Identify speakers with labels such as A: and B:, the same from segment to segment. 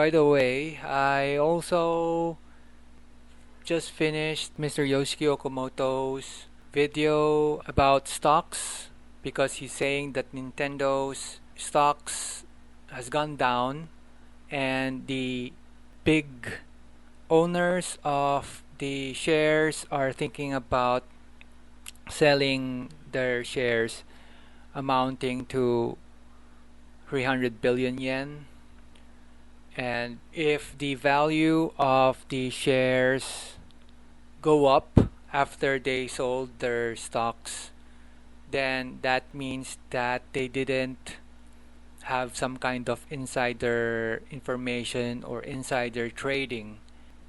A: By the way, I also just finished Mr. Yoshiki Okamoto's video about stocks because he's saying that Nintendo's stocks has gone down and the big owners of the shares are thinking about selling their shares amounting to 300 billion yen. And if the value of the shares go up after they sold their stocks, then that means that they didn't have some kind of insider information or insider trading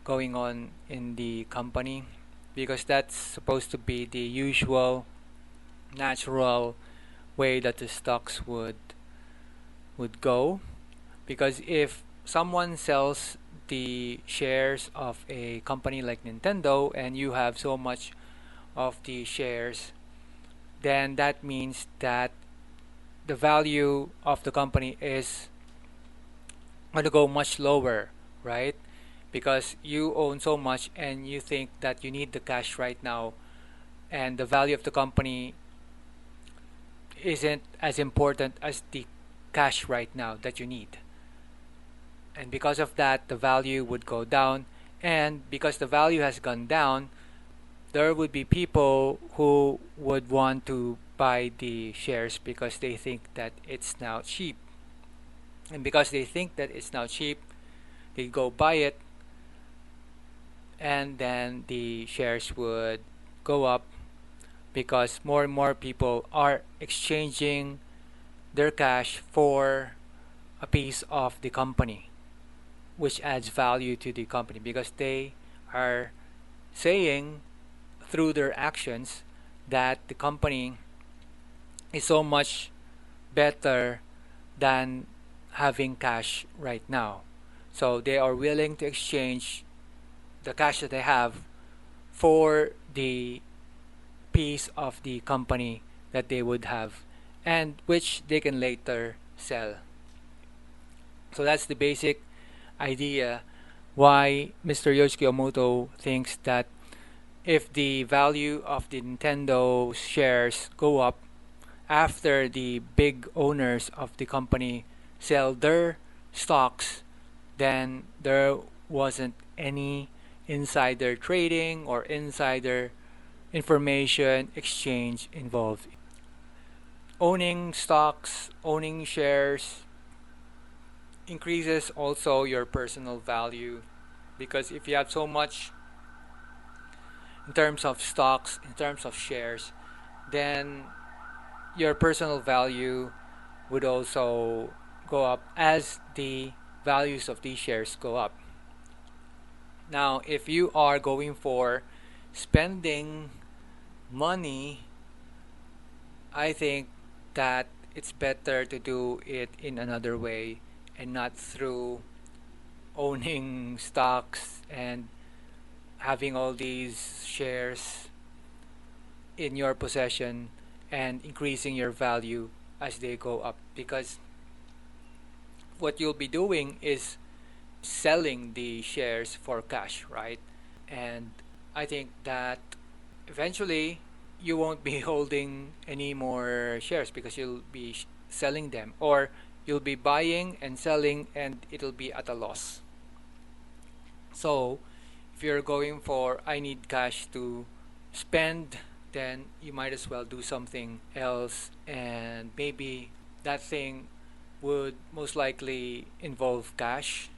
A: going on in the company, because that's supposed to be the usual natural way that the stocks would go. Because if someone sells the shares of a company like Nintendo and you have so much of the shares, then that means that the value of the company is going to go much lower, right? Because you own so much and you think that you need the cash right now, and the value of the company isn't as important as the cash right now that you need. And because of that, the value would go down. And because the value has gone down, there would be people who would want to buy the shares because they think that it's now cheap. And because they think that it's now cheap, they go buy it, and then the shares would go up because more and more people are exchanging their cash for a piece of the company, which adds value to the company because they are saying through their actions that the company is so much better than having cash right now. So they are willing to exchange the cash that they have for the piece of the company that they would have, and which they can later sell. So that's the basic idea why Mr. Yoshiki Okamoto thinks that if the value of the Nintendo shares go up after the big owners of the company sell their stocks, then there wasn't any insider trading or insider information exchange involved. Owning stocks, owning shares increases also your personal value, because if you have so much in terms of stocks, in terms of shares, then your personal value would also go up as the values of these shares go up. Now, if you are going for spending money, I think that it's better to do it in another way and not through owning stocks and having all these shares in your possession and increasing your value as they go up, because what you'll be doing is selling the shares for cash, right? And I think that eventually you won't be holding any more shares because you'll be selling them, or you'll be buying and selling and it'll be at a loss. So if you're going for I need cash to spend, then you might as well do something else, and maybe that thing would most likely involve cash.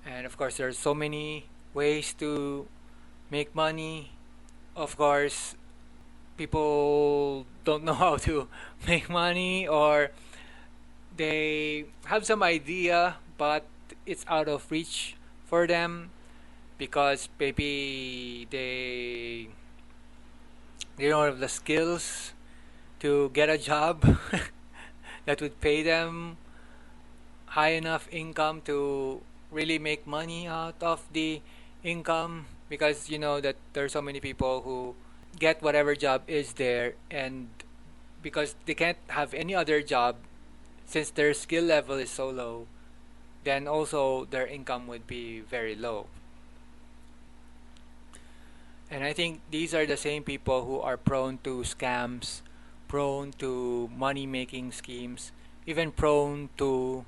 A: And of course, there's so many ways to make money. Of course, people don't know how to make money, or they have some idea but it's out of reach for them because maybe they don't have the skills to get a job that would pay them high enough income to really make money out of the income, because you know that there are so many people who get whatever job is there, and because they can't have any other job since their skill level is so low, then also their income would be very low. And I think these are the same people who are prone to scams, prone to money making schemes, even prone to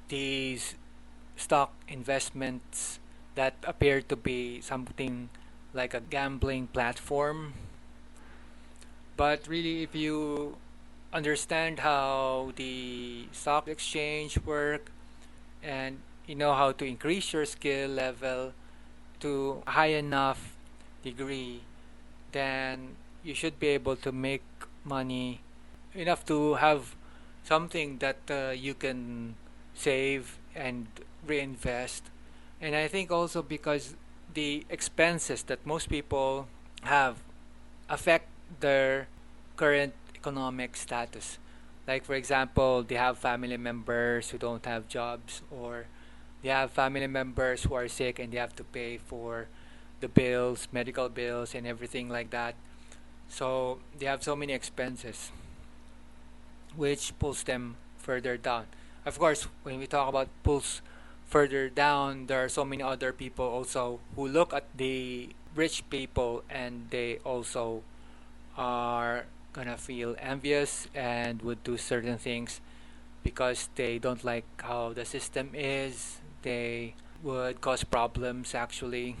A: these stock investments that appear to be something like a gambling platform. But really, if you understand how the stock exchange work, and you know how to increase your skill level to a high enough degree, then you should be able to make money enough to have something that you can save and reinvest. And I think also because the expenses that most people have affect their current economic status. Like, for example, they have family members who don't have jobs, or they have family members who are sick and they have to pay for the bills, medical bills, and everything like that. So they have so many expenses, which pulls them further down. Of course, when we talk about pulls further down, there are so many other people also who look at the rich people and they also are gonna feel envious and would do certain things because they don't like how the system is. They would cause problems actually.